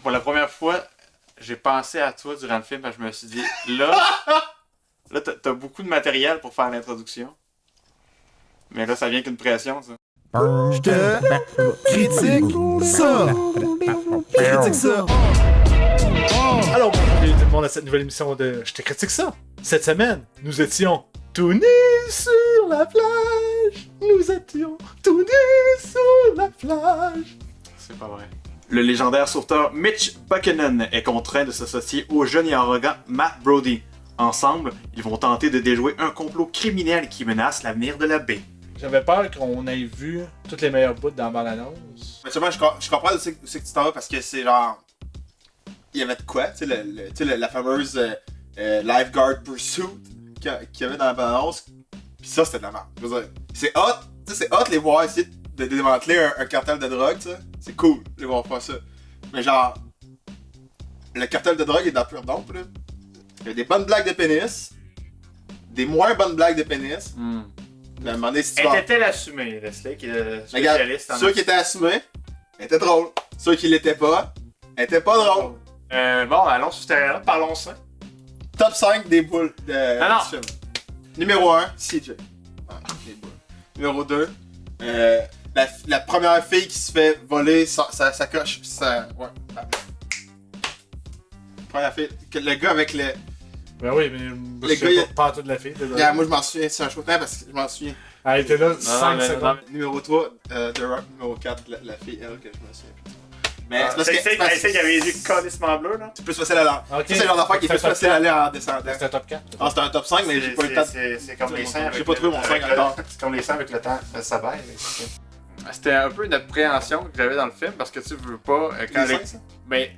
pour la première fois, j'ai pensé à toi durant le film parce que je me suis dit, là t'as beaucoup de matériel pour faire l'introduction. Mais là, ça vient qu'une pression, ça. Je te critique ça. Critique ça. Alors, bienvenue tout le monde à cette nouvelle émission de Je te critique ça. Cette semaine, nous étions tout nus sur la plage. Nous étions tout nus sur la plage. C'est pas vrai. Le légendaire sauveteur Mitch Buchanan est contraint de s'associer au jeune et arrogant Matt Brody. Ensemble, ils vont tenter de déjouer un complot criminel qui menace l'avenir de la baie. J'avais peur qu'on ait vu toutes les meilleures bouts dans la bande-annonce. Mais sûrement, je comprends où c'est que tu t'en vas parce que c'est genre. Il y avait de quoi, tu sais, la fameuse Lifeguard Pursuit qu'il y avait dans la bande-annonce. Pis ça, c'était de la merde. Je veux dire, c'est hot, tu sais, c'est hot les voir essayer de démanteler un cartel de drogue, tu sais. C'est cool, les voir faire ça. Mais genre, le cartel de drogue est dans pure dompe, là. Il y a des bonnes blagues de pénis, des moins bonnes blagues de pénis. Mais à un moment donné, si tu vas... Était-elle assumée, Leslie, qui est le Regarde, spécialiste en... ceux qui étaient assumés, étaient drôles. Ceux qui l'étaient pas, étaient pas drôles. Bon, allons sur ce terrain-là, parlons ça. Top 5 des boules de non. du film. Numéro 1, CJ. Les boules. Numéro 2, la première fille qui se fait voler sa coche. Ouais. Première fille. Le gars avec le... Ben oui, mais Les je gars, sais il- pas tout de la fille. désolé. Regarde, moi je m'en souviens, c'est un show de temps parce que je m'en souviens. Elle était là Non, 5 mais- secondes. non, Numéro 3, The Rock. Numéro 4, la fille, elle, que je me souviens plus. Mais c'est parce que... C'est qu'il y avait les yeux calissement bleus, là. C'est plus facile à l'air. Ok. Ça, c'est le genre d'affaire qui est plus C'est un top facile à aller en descendant. C'était un top 4. Ah, c'était un top 5, mais j'ai pas eu le temps de... C'est comme les seins avec J'ai pas trouvé mon avec cinq le- encore. C'est comme les seins avec le temps, ça baisse. C'était un peu une appréhension que j'avais dans le film parce que tu veux pas quand Les seins, ça? mais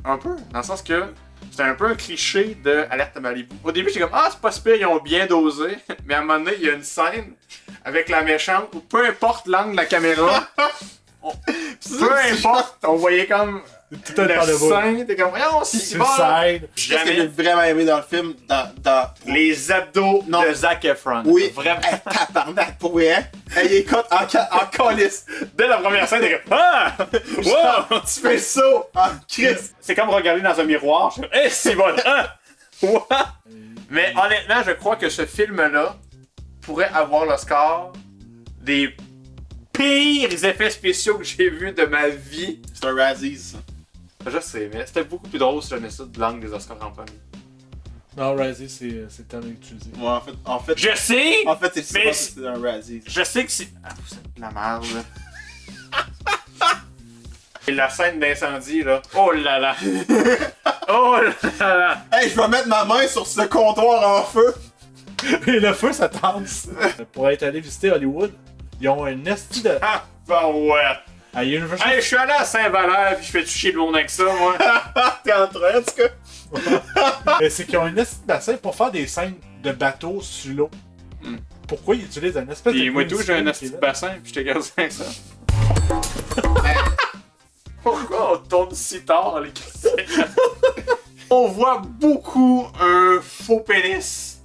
un peu dans le sens que c'était un peu un cliché de Alerte à Malibu. Au début j'étais comme ah c'est pas super, ils ont bien dosé, mais à un moment donné il y a une scène avec la méchante où peu importe l'angle de la caméra, peu importe, on voyait comme Tout un temps de le boule. sein, t'es comme voyons c'est Sur le side. Qu'est-ce que j'ai jamais vraiment aimé dans le film, les abdos Non. de Zac Efron. Oui, Vraiment. hey, tabarnak, pour vrai, hein? Elle est cote en calice. Dès la première scène, t'es comme ah! Wow! Tu fais ça en crise. C'est comme regarder dans un miroir. Je fais, hey, c'est bon! Ah! What? Mais honnêtement, je crois que ce film-là pourrait avoir le score des pires effets spéciaux que j'ai vus de ma vie. C'est un Razzies, ça. Je sais, mais c'était beaucoup plus drôle si je mets ça de l'angle des Oscars en premier. Non, Razzie, c'est le terme utilisé. Ouais, en fait, Je sais! Mais c'est un Razzies. Je sais que c'est. Ah, c'est de la merde. Et la scène d'incendie, là. Oh là là! Oh là là! Hey, je vais mettre ma main sur ce comptoir en feu. Et le feu, ça danse. Pour être allé visiter Hollywood, ils ont un esti de... Ah, bah ouais! À Universal... Hey, je suis allé à Saint-Valère pis je fais toucher le monde avec ça, moi. T'es en train, en tout cas. C'est qu'ils ont un esti de bassin pour faire des scènes de bateaux sur l'eau. Pourquoi ils utilisent un espèce de... Pis moi tout, j'ai un qui est petit là? bassin pis je t'ai gardé avec ça. Pourquoi on tourne si tard, les gars? On voit beaucoup un faux pénis.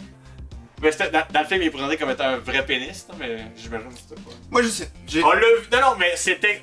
Mais dans le film, il est présenté comme étant un vrai pénis, là, mais j'imagine que c'était pas. Moi, je sais. On l'a vu. Non, mais c'était.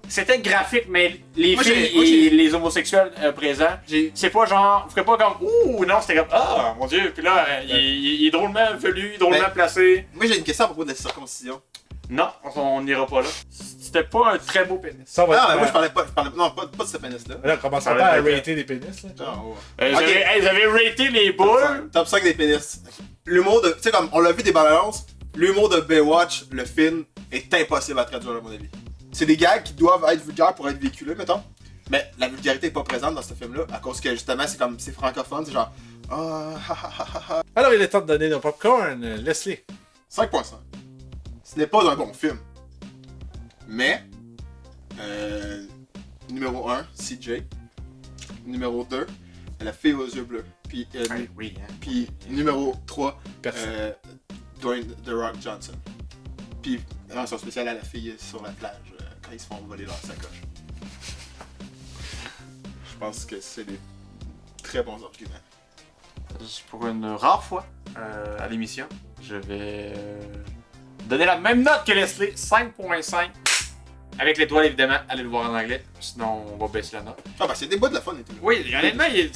C'était graphique, mais les Moi, filles moi, et les homosexuels présents, c'est pas genre. Vous ferez pas comme. Ouh, non, c'était comme. Ah, mon dieu. Puis là, il est drôlement velu, drôlement Ben, placé. Moi, j'ai une question à propos de la circoncision. Non, on n'ira pas là. C'était pas un très beau pénis. Ça, on va Ah, mais être... moi, je parlais pas. Non, pas de ce pénis-là. Là, on commence Ça pas à va être- rater des pénis, là. Ah, ouais. Vous, Ok. vous avez raté les boules. Top 5 des pénis. L'humour de. Tu sais, comme on l'a vu des bandes annonces, l'humour de Baywatch, le film, est impossible à traduire, à mon avis. C'est des gags qui doivent être vulgaires pour être véhiculés, mettons. Mais la vulgarité est pas présente dans ce film-là, à cause que justement, c'est comme. C'est francophone, c'est genre. Ah, ha, ha, ha, ha, ha. Alors, il est temps de donner nos popcorn. Leslie. 5.5. Ce n'est pas un bon film. Mais. Numéro 1, CJ. Numéro 2, La fille aux yeux bleus. Puis, Oui, hein. puis numéro 3, Personne. Dwayne The Rock Johnson. Puis, mention spéciale à la fille sur la plage quand ils se font voler leur sacoche. Je pense que c'est des très bons arguments. Pour une rare fois à l'émission, je vais donner la même note que Leslie, 5.5. Avec l'étoile, évidemment, allez le voir en anglais. Sinon, on va baisser la note. Ah, bah, c'est des bouts de la fun et tout. Oui, honnêtement, il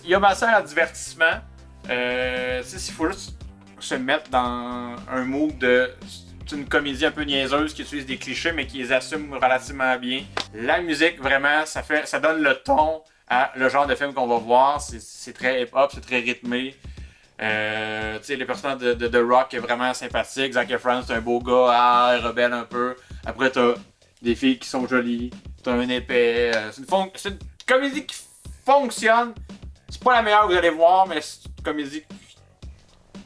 y a matière à divertissement. Tu sais, s'il faut juste se mettre dans un mood de. C'est une comédie un peu niaiseuse qui utilise des clichés, mais qui les assume relativement bien. La musique, vraiment, ça donne le ton à le genre de film qu'on va voir. C'est très hip-hop, c'est très rythmé. Tu sais, les personnages de The Rock est vraiment sympathique. Zac Efron, c'est un beau gars, rebelle un peu. Après, t'as des filles qui sont jolies. T'as un épais. C'est une comédie qui fonctionne. C'est pas la meilleure que vous allez voir, mais c'est une comédie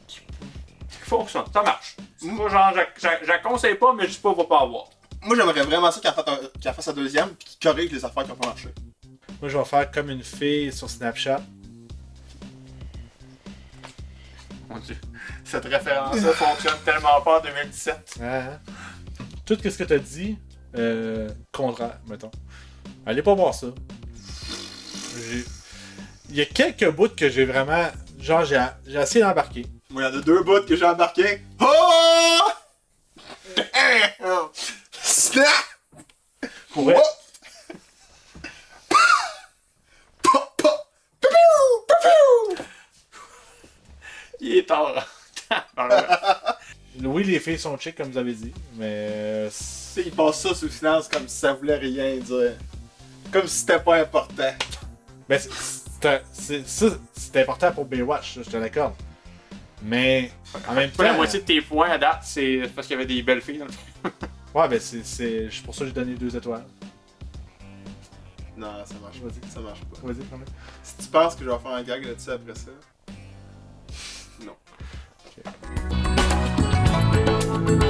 qui fonctionne. Ça marche. C'est pas genre, je la conseille pas, mais je dis pas, va pas avoir. Moi, j'aimerais vraiment ça qu'elle fasse sa deuxième puis qu'il corrige les affaires qui ont pas marché. Moi, je vais faire comme une fille sur Snapchat. Mon Dieu. Cette référence-là fonctionne tellement pas en 2017. Ah. Tout ce que t'as dit, contraire, mettons. Allez pas voir ça. Il y a quelques bouts que j'ai vraiment. Genre, j'ai essayé d'embarquer. Moi, il y en a 2 bouts que j'ai embarqués. Oh! Snap! Ouais. Oh! Pa, pa, pipiou, pipiou. Il est tard. Oui, les filles sont chic, comme vous avez dit, mais. Il passe ça sous silence comme si ça voulait rien dire. Comme si c'était pas important. Ben, c'est important pour Baywatch, je te l'accorde. Mais, en même temps. La moitié de tes points à date, c'est parce qu'il y avait des belles filles dans le film. Ouais, ben, c'est pour ça que j'ai donné 2 étoiles. Non, ça marche pas. Vas-y. Ça marche pas. Vas-y, prends-le. Si tu penses que je vais faire un gag là-dessus après ça. Non. Ok.